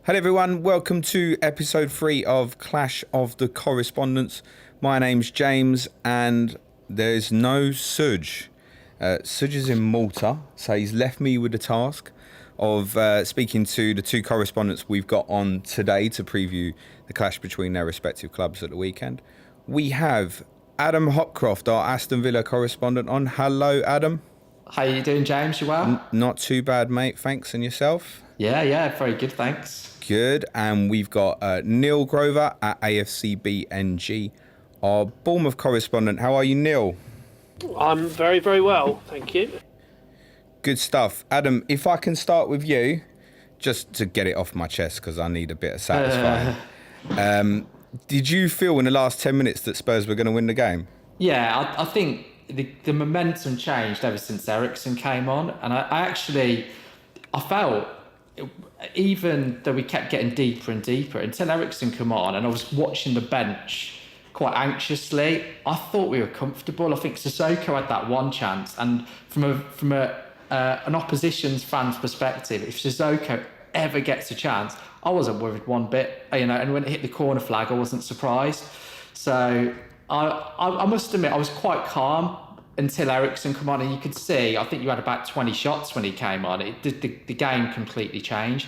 Hello everyone, welcome to episode 3 of Clash of the Correspondents. My name's James and there's no Suj. Suj is in Malta, so he's left me with the task of speaking to the two correspondents we've got on today to preview the clash between their respective clubs at the weekend. We have Adam Hopcroft, our Aston Villa correspondent on. Hello, Adam. How you doing, James? You well? Not too bad, mate. Thanks. And yourself? Yeah, very good, thanks. Good. And we've got Neil Grover at AFCBNG, our Bournemouth correspondent. How are you, Neil? I'm very, very well, thank you. Good stuff. Adam, if I can start with you, just to get it off my chest, because I need a bit of satisfying. Did you feel in the last 10 minutes that Spurs were going to win the game? Yeah, I think the momentum changed ever since Eriksen came on. And I felt, even though we kept getting deeper and deeper, until Eriksen come on, and I was watching the bench quite anxiously, I thought we were comfortable. I think Sissoko had that one chance. And from an opposition's fan's perspective, if Sissoko ever gets a chance, I wasn't worried one bit, and when it hit the corner flag, I wasn't surprised. So I must admit, I was quite calm until Eriksen come on, and you could see, I think you had about 20 shots when he came on. The game completely changed.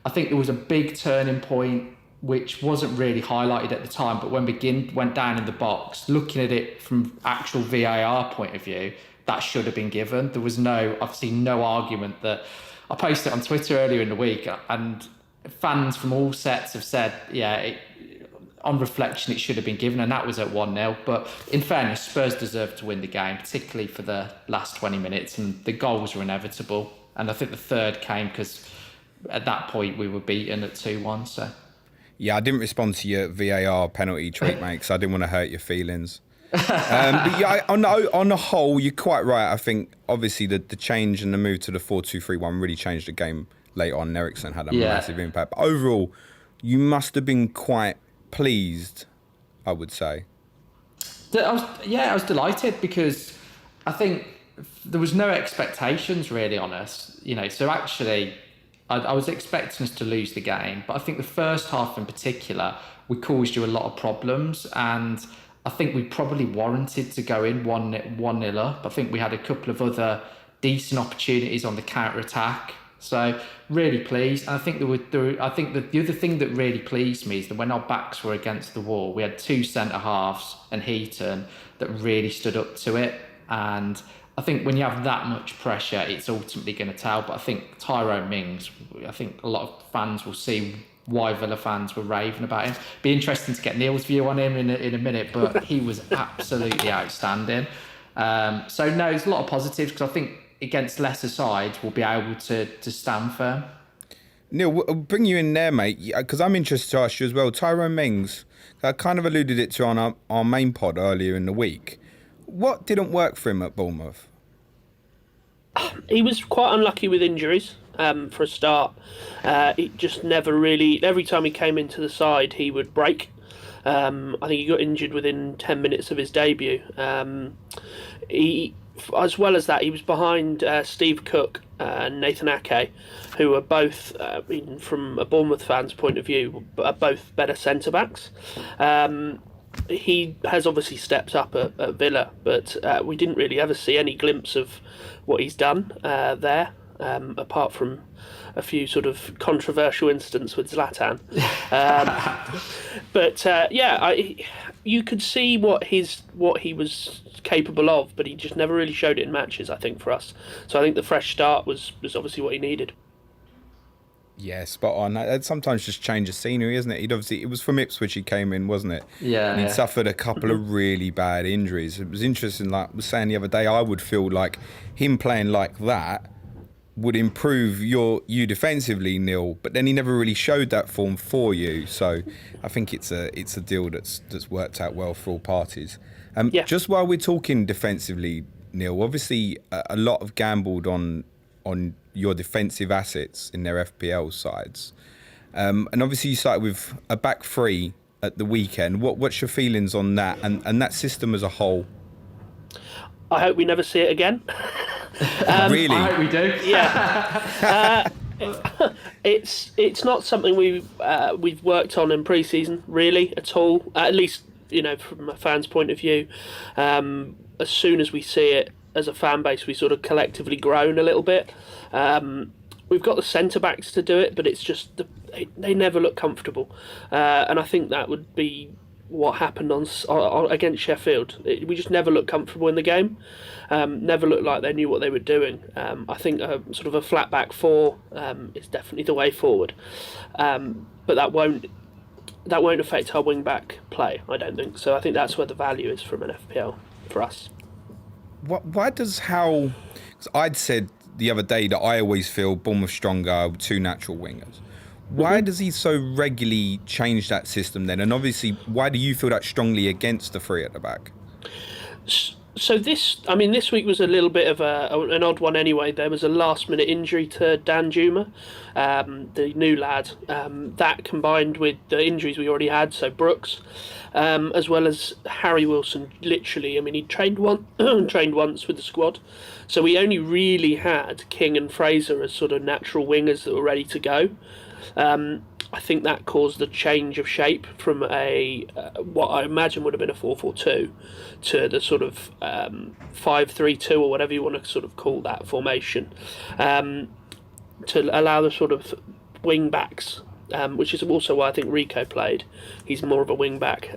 I think there was a big turning point, which wasn't really highlighted at the time, but when McGinn went down in the box, looking at it from actual VAR point of view, that should have been given. There was I've seen no argument that. I posted it on Twitter earlier in the week, and fans from all sets have said, on reflection, it should have been given, and that was at 1-0. But in fairness, Spurs deserved to win the game, particularly for the last 20 minutes, and the goals were inevitable. And I think the third came because at that point we were beaten at 2-1. So. Yeah, I didn't respond to your VAR penalty tweet, mate, because I didn't want to hurt your feelings. But yeah, on the whole, you're quite right. I think obviously the change and the move to the 4-2-3-1 really changed the game later on. Eriksen had a massive impact. But overall, you must have been quite pleased, I would say. I was delighted because I think there was no expectations really on us. So actually, I was expecting us to lose the game, but I think the first half in particular, we caused you a lot of problems, and I think we probably warranted to go in 1-0 up. I think we had a couple of other decent opportunities on the counter-attack. So really pleased. And I think I think that the other thing that really pleased me is that when our backs were against the wall, we had two centre-halves and Heaton that really stood up to it. And I think when you have that much pressure, it's ultimately going to tell. But I think Tyrone Mings, I think a lot of fans will see why Villa fans were raving about him. Be interesting to get Neil's view on him in a minute, but he was absolutely outstanding. So no, there's a lot of positives because I think against lesser sides we'll be able to stand firm. Neil, I'll bring you in there, mate, because I'm interested to ask you as well. Tyrone Mings, I kind of alluded it to on our main pod earlier in the week. What didn't work for him at Bournemouth? He was quite unlucky with injuries. For a start, it just never really. Every time he came into the side, he would break. I think he got injured within 10 minutes of his debut. As well as that, he was behind Steve Cook and Nathan Ake, who are both, from a Bournemouth fan's point of view, are both better centre backs. He has obviously stepped up at Villa, but we didn't really ever see any glimpse of what he's done there. Apart from a few sort of controversial incidents with Zlatan. You could see what he was capable of, but he just never really showed it in matches, I think, for us. So I think the fresh start was obviously what he needed. Yeah, spot on. That sometimes just change the scenery, isn't it? It was from Ipswich he came in, wasn't it? Yeah. And he'd suffered a couple of really bad injuries. It was interesting, like I was saying the other day, I would feel like him playing like that would improve you defensively, Neil, but then he never really showed that form for you. So I think it's a deal that's worked out well for all parties. Just while we're talking defensively, Neil, obviously a lot have gambled on your defensive assets in their FPL sides. And obviously you started with a back three at the weekend. What's your feelings on that and that system as a whole? I hope we never see it again. Really? I hope we do. Yeah. It's not something we've worked on in pre-season really at all. At least from a fan's point of view. As soon as we see it as a fan base, we sort of collectively groan a little bit. We've got the centre backs to do it, but it's just they never look comfortable, and I think that would be what happened on against Sheffield. We just never looked comfortable in the game. Never looked like they knew what they were doing. I think sort of a flat back four is definitely the way forward, but that won't affect our wing back play. I don't think so. I think that's where the value is from an FPL for us. Why does Cause I'd said the other day that I always feel Bournemouth stronger with two natural wingers. Why does he so regularly change that system then? And obviously, why do you feel that strongly against the three at the back? So this week was a little bit of an odd one anyway. There was a last-minute injury to Dan Juma, the new lad. That combined with the injuries we already had, so Brooks, as well as Harry Wilson. Literally, he trained once with the squad, so we only really had King and Fraser as sort of natural wingers that were ready to go. I think that caused the change of shape from what I imagine would have been a 4-4-2 to the sort of 5-3-2 or whatever you want to sort of call that formation, to allow the sort of wing backs, which is also why I think Rico played. He's more of a wing back.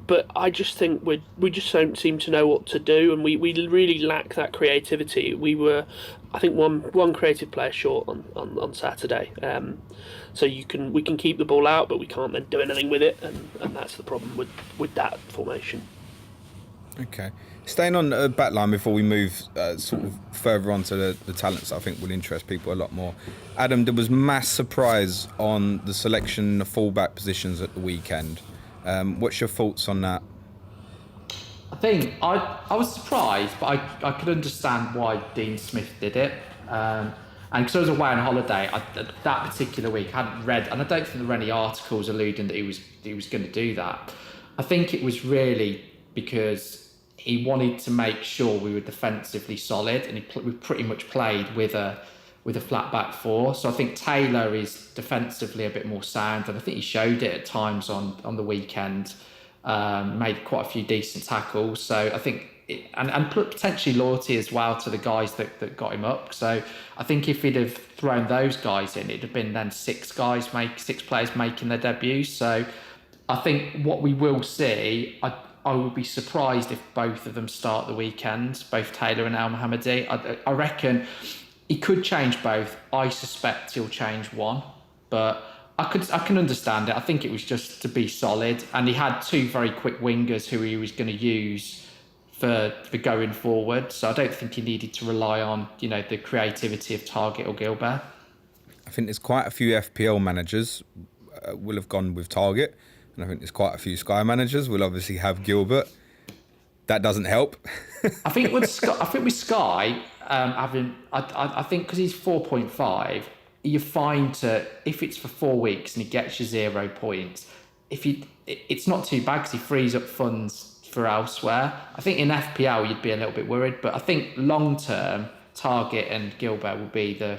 But I just think we just don't seem to know what to do, and we really lack that creativity. We were, I think, one creative player short on Saturday. So we can keep the ball out, but we can't then do anything with it, and that's the problem with that formation. Okay. Staying on the back line before we move sort of further on to the talents that I think will interest people a lot more. Adam, there was mass surprise on the selection of fullback positions at the weekend. What's your thoughts on that? I think I was surprised, but I could understand why Dean Smith did it. And because I was away on holiday, that particular week I hadn't read, and I don't think there were any articles alluding that he was going to do that. I think it was really because he wanted to make sure we were defensively solid, and we pretty much played with a flat back four. So I think Taylor is defensively a bit more sound, and I think he showed it at times on the weekend. Made quite a few decent tackles. So I think, and potentially loyalty as well to the guys that got him up. So I think if he'd have thrown those guys in, it'd have been then six players making their debuts. So I think what we will see, I would be surprised if both of them start the weekend, both Taylor and El Mohammadi. I reckon he could change both. I suspect he'll change one, but I can understand it. I think it was just to be solid, and he had two very quick wingers who he was going to use for going forward. So I don't think he needed to rely on the creativity of Targett or Gilbert. I think there's quite a few FPL managers will have gone with Targett, and I think there's quite a few Sky managers will obviously have Gilbert. That doesn't help. I think with Sky having, I think because he's 4.5. You're fine if it's for 4 weeks and he gets you 0 points. It's not too bad because he frees up funds for elsewhere. I think in FPL you'd be a little bit worried, but I think long term Targett and Gilbert will be the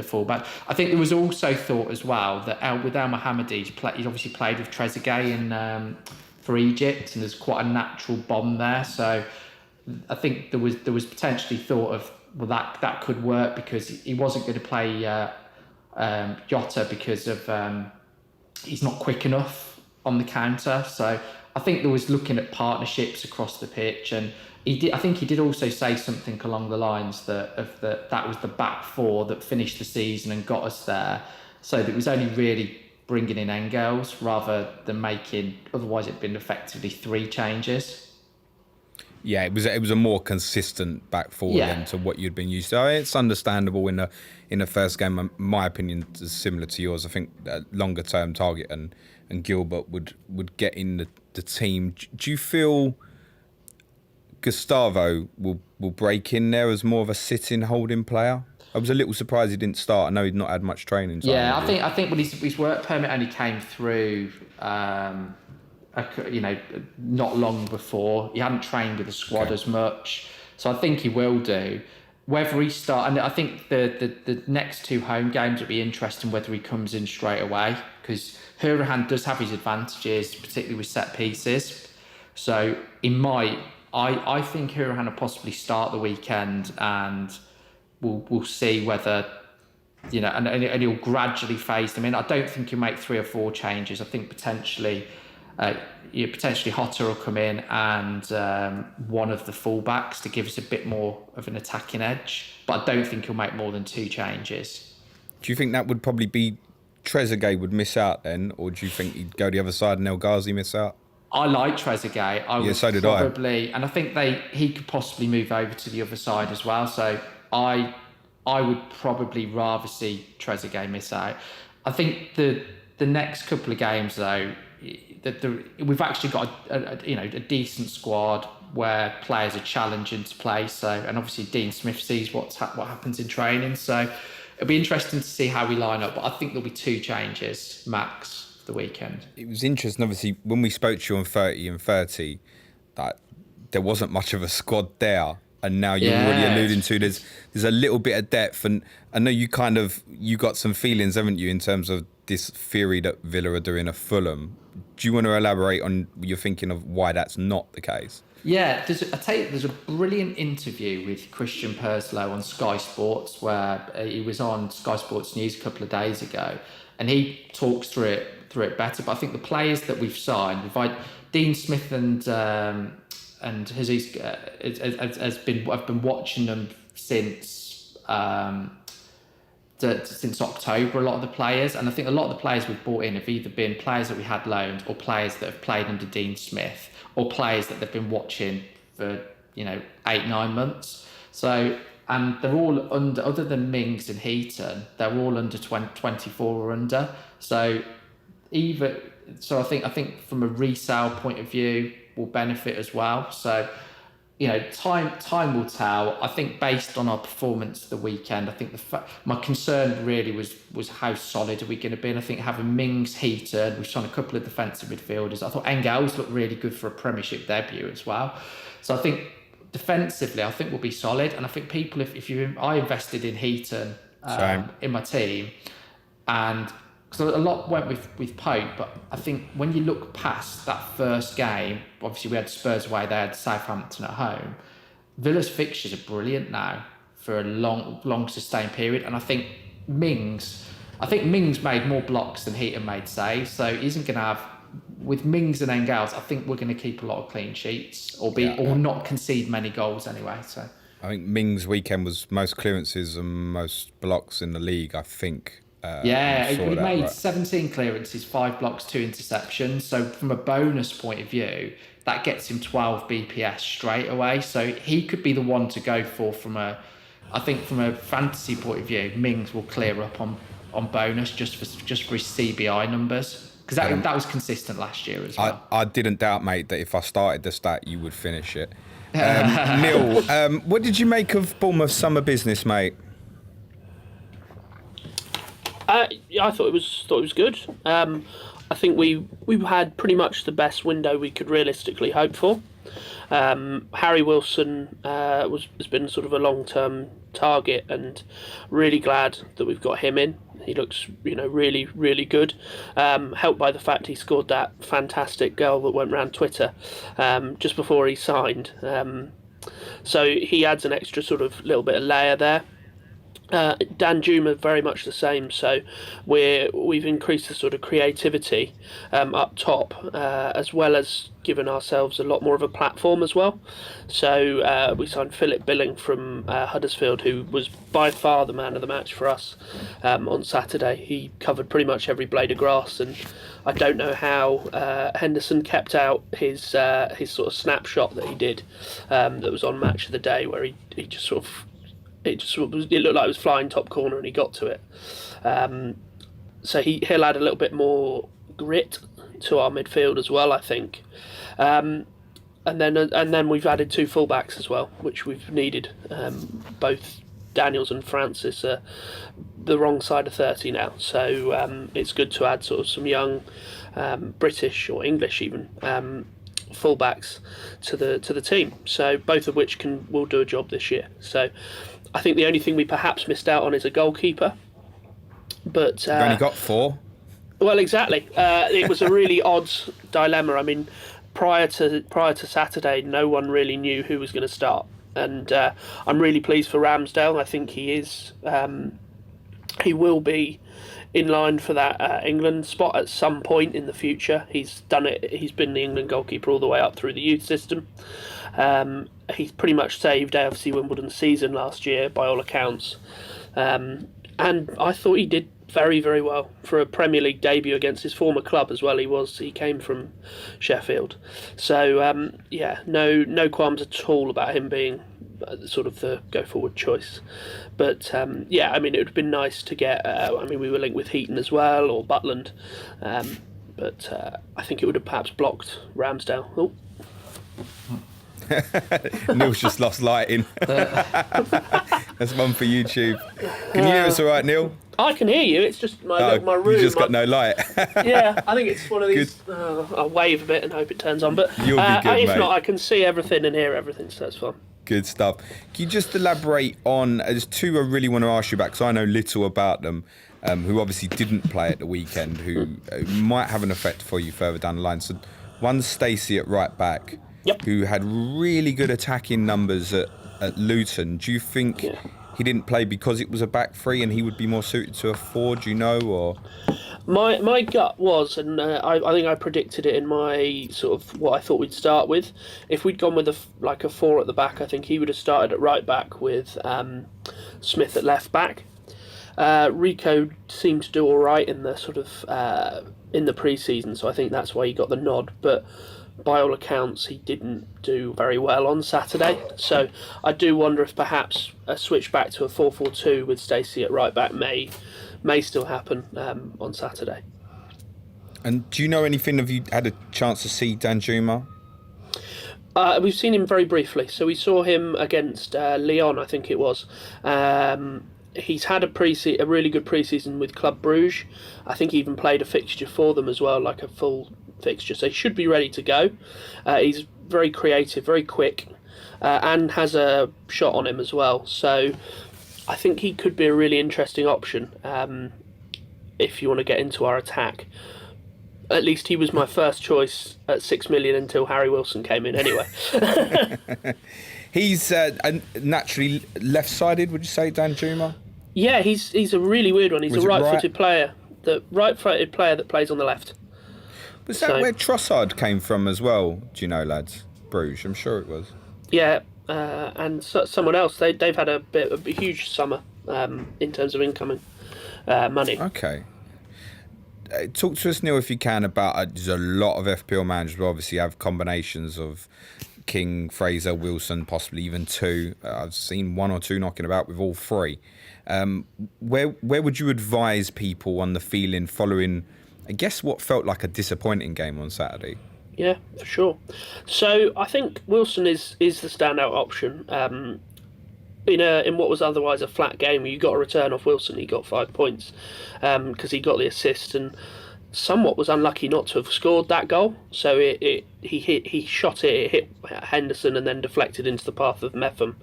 fullback. I think there was also thought as well that with El Mohammadi, he's obviously played with Trezeguet for Egypt, and there's quite a natural bond there. So I think there was potentially thought of, well, that could work because he wasn't going to play Jota because of he's not quick enough on the counter. So I think there was looking at partnerships across the pitch, and I think he did also say something along the lines that was the back four that finished the season and got us there. So that it was only really bringing in Engels rather than otherwise it'd been effectively 3 changes. Yeah, it was a more consistent back four than to what you'd been used to. It's understandable in the first game. My opinion is similar to yours. I think longer term Targett and Gilbert would get in the team. Do you feel Gustavo will break in there as more of a sitting holding player? I was a little surprised he didn't start. I know he'd not had much training. Yeah, I think when his work permit only came through. Not long before. He hadn't trained with the squad as much, so I think he will do. whether he start, and I think the next two home games will be interesting whether he comes in straight away, because Hurahan does have his advantages, particularly with set pieces. So he might. I think Hurahan will possibly start the weekend, and we'll see whether, you know, and he'll gradually phase them in. I don't think he'll make 3 or 4 changes. I think potentially Hotter will come in and one of the fullbacks to give us a bit more of an attacking edge. But I don't think he'll make more than 2 changes. Do you think that would probably be Trezeguet would miss out then, or do you think he'd go the other side and El Ghazi miss out? I like Trezeguet. So did probably, and I think he could possibly move over to the other side as well. So I would probably rather see Trezeguet miss out. I think the next couple of games though, we've actually got a decent squad where players are challenging to play. So, and obviously Dean Smith sees what happens in training. So it'll be interesting to see how we line up. But I think there'll be 2 changes max for the weekend. It was interesting, obviously, when we spoke to you on 30 and 30, that there wasn't much of a squad there. And now you're already alluding to there's a little bit of depth, and I know you got some feelings, haven't you, in terms of this theory that Villa are doing at Fulham. Do you want to elaborate on your thinking of why that's not the case? Yeah, there's a brilliant interview with Christian Perslow on Sky Sports where he was on Sky Sports News a couple of days ago, and he talks through it better. But I think the players that we've signed, Dean Smith and Aziz I've been watching them since October, a lot of the players, and I think a lot of the players we've brought in have either been players that we had loaned or players that have played under Dean Smith or players that they've been watching for 8-9 months. So, and they're all under, other than Mings and Heaton, they're all under 24 or under. So I think from a resale point of view will benefit as well. So, time will tell. I think based on our performance the weekend, I think my concern really was how solid are we going to be. And I think having Mings, Heaton, we've signed a couple of defensive midfielders. I thought Engels looked really good for a Premiership debut as well. So I think defensively, I think we'll be solid. And I think people, I invested in Heaton in my team, and because a lot went with Pope, but I think when you look past that first game, obviously we had Spurs away, they had Southampton at home. Villa's fixtures are brilliant now for a long sustained period, and I think Mings made more blocks than Heaton made saves, so he isn't going to have, with Mings and Engels, I think we're going to keep a lot of clean sheets or not concede many goals anyway. So I think Mings' weekend was most clearances and most blocks in the league, I think. He made 17 clearances, 5 blocks, 2 interceptions. So from a bonus point of view, that gets him 12 BPS straight away. So he could be the one to go for from a fantasy point of view. Mings will clear up on bonus just for his CBI numbers, because that was consistent last year as well. I didn't doubt, mate, that if I started the stat, you would finish it. Neil, what did you make of Bournemouth's summer business, mate? I thought it was good. I think we had pretty much the best window we could realistically hope for. Harry Wilson has been sort of a long-term target, and really glad that we've got him in. He looks, really, really good. Helped by the fact he scored that fantastic goal that went around Twitter just before he signed. So he adds an extra sort of little bit of layer there. Dan Juma very much the same, so we've increased the sort of creativity up top, as well as given ourselves a lot more of a platform as well. So we signed Philip Billing from Huddersfield, who was by far the man of the match for us on Saturday. He covered pretty much every blade of grass, and I don't know how Henderson kept out his sort of snapshot that he did that was on Match of the Day, where he just sort of it looked like it was flying top corner and he got to it. So he'll add a little bit more grit to our midfield as well, I think. And then we've added 2 fullbacks as well, which we've needed. Both Daniels and Francis are the wrong side of 30 now, so it's good to add sort of some young British or English even fullbacks to the team. So both of which will do a job this year. So I think the only thing we perhaps missed out on is a goalkeeper. But You've only got 4. well, exactly. It was a really odd dilemma. I mean, prior to Saturday, no one really knew who was going to start, and I'm really pleased for Ramsdale. I think he will be in line for that England spot at some point in the future. He's done it. He's been the England goalkeeper all the way up through the youth system. He's pretty much saved AFC Wimbledon's season last year by all accounts, and I thought he did very, very well for a Premier League debut against his former club as well. He came from Sheffield, so no qualms at all about him being sort of the go forward choice. But I mean, it would have been nice to get. We were linked with Heaton as well, or Butland, but I think it would have perhaps blocked Ramsdale. Oh. Neil's just lost lighting. That's one for YouTube. Can you hear us all right, Neil? I can hear you. It's just my room. You just got no light. Yeah, I think it's one of these. I'll wave a bit and hope it turns on. But You'll be good, if mate. not, I can see everything and hear everything, so that's fine. Good stuff. Can you just elaborate on? There's 2 I really want to ask you about because I know little about them. Who obviously didn't play at the weekend, who might have an effect for you further down the line. So, one's Stacey at right back. Yep. Who had really good attacking numbers at Luton. Do you think he didn't play because it was a back 3 and he would be more suited to a 4, do you know? Or My gut was, and I think I predicted it in my sort of what I thought we'd start with. If we'd gone with a 4 at the back, I think he would have started at right back with Smith at left back. Rico seemed to do all right in the sort of in the pre-season, so I think that's why he got the nod. But by all accounts, he didn't do very well on Saturday. So I do wonder if perhaps a switch back to a 4-4-2 with Stacey at right back may still happen on Saturday. And do you know anything? Have you had a chance to see Danjuma? We've seen him very briefly. So we saw him against Lyon, I think it was. He's had a really good pre-season with Club Bruges. I think he even played a fixture for them as well, like a full fixture. So he should be ready to go. He's very creative, very quick, and has a shot on him as well. So I think he could be a really interesting option if you want to get into our attack. At least he was my first choice at 6 million until Harry Wilson came in anyway. He's naturally left-sided, would you say, Danjuma? Yeah, he's a really weird one. He's a right-footed player. The right-footed player that plays on the left. Was that where Trossard came from as well? Do you know, lads? Bruges, I'm sure it was. Yeah, and someone else. They've had a huge summer in terms of incoming money. Okay. Talk to us, Neil, if you can, about there's a lot of FPL managers who obviously have combinations of King, Fraser, Wilson, possibly even 2. I've seen 1 or 2 knocking about with all 3. Where would you advise people on the feeling following, I guess, what felt like a disappointing game on Saturday? Yeah, for sure. So I think Wilson is the standout option. In what was otherwise a flat game, where you got a return off Wilson, he got 5 points because he got the assist and somewhat was unlucky not to have scored that goal. So he shot it, it hit Henderson and then deflected into the path of Metham,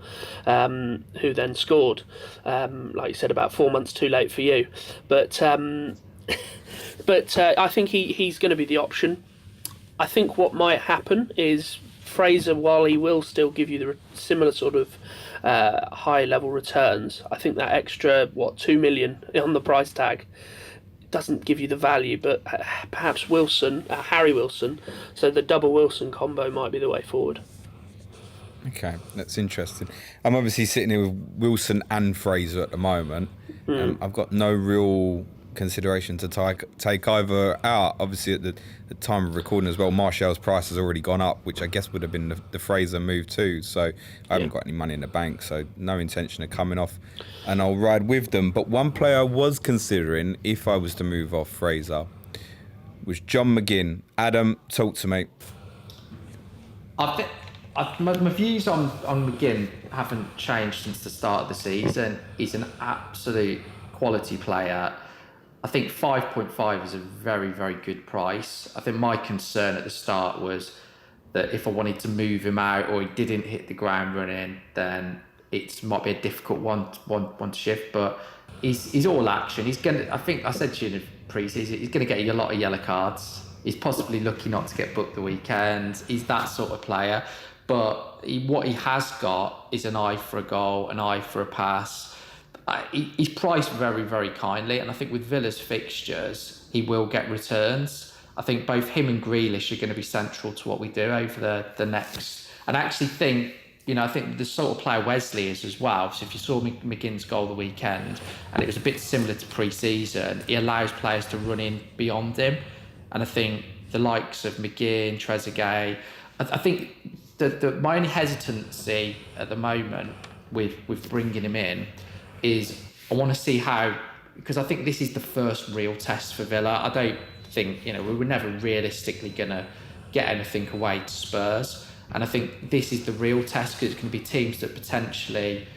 who then scored. Like you said, about 4 months too late for you. But I think he's going to be the option. I think what might happen is Fraser, while he will still give you the similar sort of high level returns, I think that extra 2 million on the price tag doesn't give you the value. But perhaps Wilson, Harry Wilson, so the double Wilson combo might be the way forward. Okay, that's interesting. I'm obviously sitting here with Wilson and Fraser at the moment. I've got no real consideration to take either out. Obviously, at the time of recording as well, Martial's price has already gone up, which I guess would have been the Fraser move too. So I haven't got any money in the bank, so no intention of coming off, and I'll ride with them. But one player I was considering, if I was to move off Fraser, was John McGinn. Adam, talk to me. I think my views on McGinn haven't changed since the start of the season. He's an absolute quality player. I think 5.5 is a very, very good price. I think my concern at the start was that if I wanted to move him out or he didn't hit the ground running, then it might be a difficult one to shift, but he's all action. He's gonna. I think I said to you in the pre-season, he's gonna get a lot of yellow cards. He's possibly lucky not to get booked the weekend. He's that sort of player, but what he has got is an eye for a goal, an eye for a pass. He's priced very, very kindly, and I think with Villa's fixtures, he will get returns. I think both him and Grealish are going to be central to what we do over the next. And I actually think, I think the sort of player Wesley is as well. So if you saw McGinn's goal the weekend, and it was a bit similar to pre-season, he allows players to run in beyond him. And I think the likes of McGinn, Trezeguet, I think my only hesitancy at the moment with bringing him in is I want to see how, because I think this is the first real test for Villa. I don't think, we were never realistically going to get anything away to Spurs. And I think this is the real test, because it's going to be teams that potentially,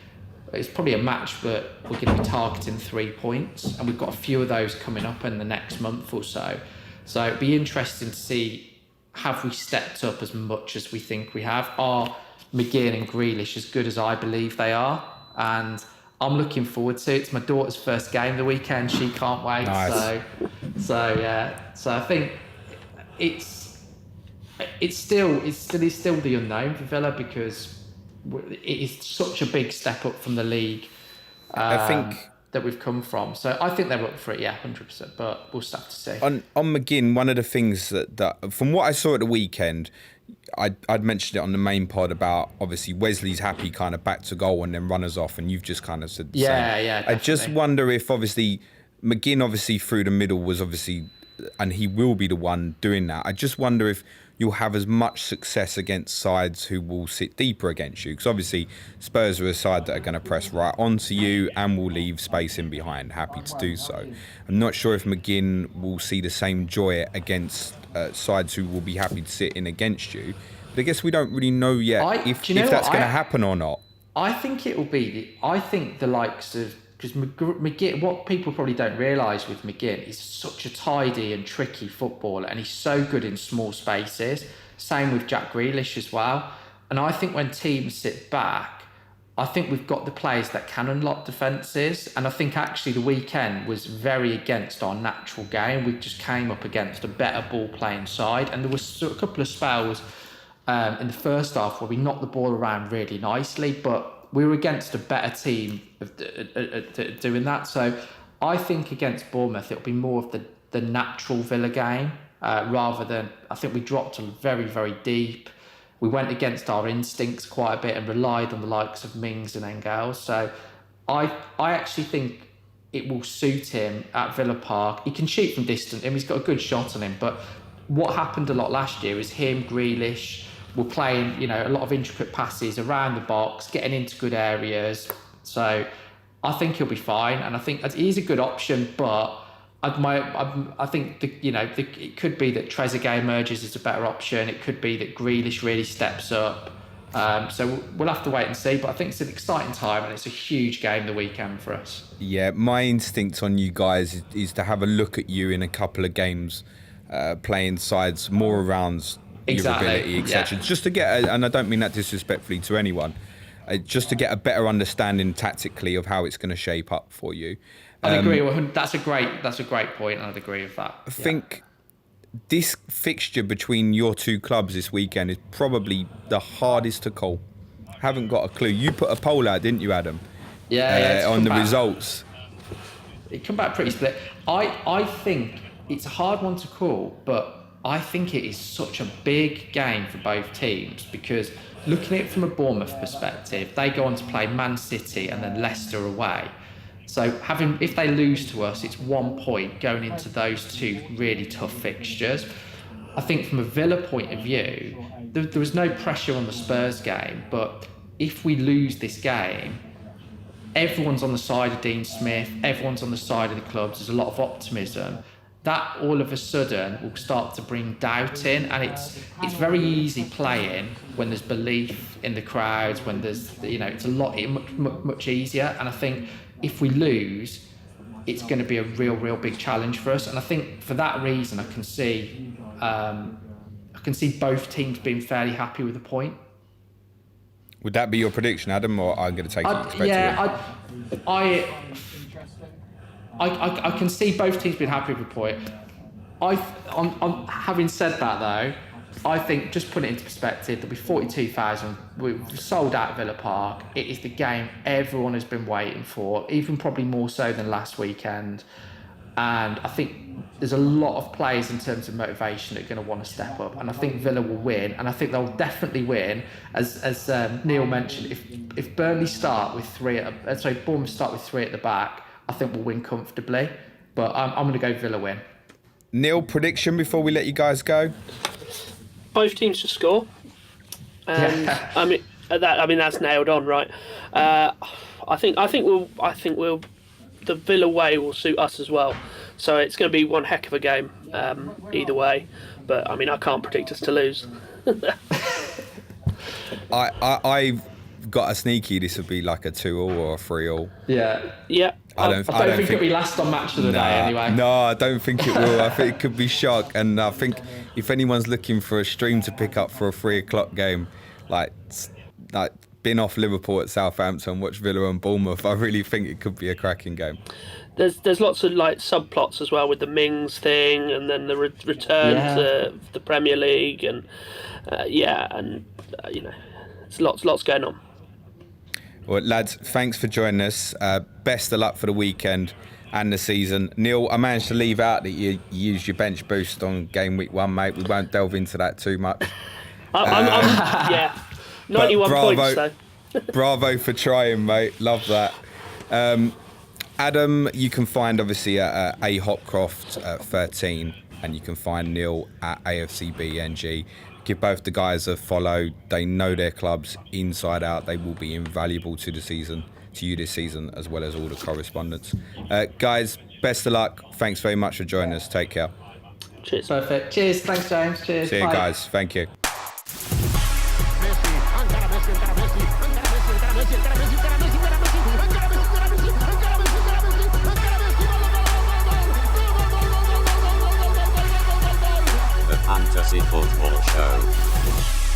it's probably a match that we're going to be targeting 3 points. And we've got a few of those coming up in the next month or so. So it'd be interesting to see, have we stepped up as much as we think we have? Are McGinn and Grealish as good as I believe they are? And I'm looking forward to it. It's my daughter's first game the weekend. She can't wait. Nice. So I think it's still the unknown for Villa, because it is such a big step up from the league. I think that we've come from. So I think they're up for it, 100%. But we'll have to see. On McGinn, one of the things that from what I saw at the weekend, I'd mentioned it on the main pod about obviously Wesley's happy kind of back to goal and then runners off, and you've just kind of said the same. Yeah. I just wonder if obviously McGinn obviously through the middle was obviously, and he will be the one doing that. I just wonder if you'll have as much success against sides who will sit deeper against you, because obviously Spurs are a side that are going to press right onto you and will leave space in behind, happy to do so. I'm not sure if McGinn will see the same joy against sides who will be happy to sit in against you. But I guess we don't really know yet if that's going to happen or not. I think it will be. I think the likes of, because McGinn, what people probably don't realise with McGinn, he's such a tidy and tricky footballer, and he's so good in small spaces. Same with Jack Grealish as well. And I think when teams sit back, I think we've got the players that can unlock defences. And I think actually the weekend was very against our natural game. We just came up against a better ball playing side, and there was a couple of spells in the first half where we knocked the ball around really nicely, but we were against a better team doing that. So I think against Bournemouth, it'll be more of the natural Villa game rather than, I think we dropped very, very deep. We went against our instincts quite a bit and relied on the likes of Mings and Engels. So I actually think it will suit him at Villa Park. He can shoot from distance, and he's got a good shot on him. But what happened a lot last year is him, Grealish, were playing, a lot of intricate passes around the box, getting into good areas. So I think he'll be fine, and I think he's a good option. But I think it could be that Trezeguet emerges as a better option. It could be that Grealish really steps up. So we'll have to wait and see. But I think it's an exciting time, and it's a huge game the weekend for us. Yeah, my instinct on you guys is to have a look at you in a couple of games, playing sides more around your ability, etc. Yeah. Just to get, and I don't mean that disrespectfully to anyone, just to get a better understanding tactically of how it's going to shape up for you. I'd agree. That's a great point, and I'd agree with that. I think this fixture between your two clubs this weekend is probably the hardest to call. Haven't got a clue. You put a poll out, didn't you, Adam? Yeah. On the results. It come back pretty split. I think it's a hard one to call, but I think it is such a big game for both teams, because looking at it from a Bournemouth perspective, they go on to play Man City and then Leicester away. So if they lose to us, it's 1 point going into those two really tough fixtures. I think from a Villa point of view, there was no pressure on the Spurs game, but if we lose this game, everyone's on the side of Dean Smith, everyone's on the side of the clubs, there's a lot of optimism. That all of a sudden will start to bring doubt in, and it's very easy playing when there's belief in the crowds, when there's it's much easier. And I think if we lose, it's going to be a real big challenge for us. And I think for that reason, I can see both teams being fairly happy with the point. Would that be your prediction, Adam, or I'm going to take it as expected? Yeah, I can see both teams being happy with the point. On having said that though, I think just put it into perspective, there'll be 42,000. We've sold out Villa Park. It is the game everyone has been waiting for, even probably more so than last weekend. And I think there's a lot of players in terms of motivation that are going to want to step up. And I think Villa will win. And I think they'll definitely win. As Neil mentioned, if Burnley start with Bournemouth start with 3 at the back, I think we'll win comfortably. But I'm going to go Villa win. Neil, prediction before we let you guys go? Both teams to score. And Yeah. that's nailed on, right? I think we'll the Villa way will suit us as well. So it's going to be one heck of a game either way. But I can't predict us to lose. I've got a sneaky. This would be like a 2-2 or a 3-3. Yeah. Yeah. I don't think it'll be last on match of the day anyway. No, I don't think it will. I think it could be shock. And I think if anyone's looking for a stream to pick up for a 3:00 game, like been off Liverpool at Southampton, watch Villa and Bournemouth, I really think it could be a cracking game. There's lots of like subplots as well with the Mings thing, and then the return to the Premier League, and there's lots going on. Well, lads, thanks for joining us. Best of luck for the weekend and the season. Neil, I managed to leave out that you used your bench boost on game week 1, mate. We won't delve into that too much. 91 points though. Bravo for trying, mate. Love that. Adam, you can find obviously at A Hopcroft at 13, and you can find Neil at AFCBNG. Give both the guys a follow. They know their clubs inside out. They will be invaluable to you this season, as well as all the correspondents. Guys, best of luck. Thanks very much for joining us. Take care. Cheers. Perfect. Cheers. Thanks, James. Cheers. See you Bye. guys. Thank you. The Fantasy Football Show.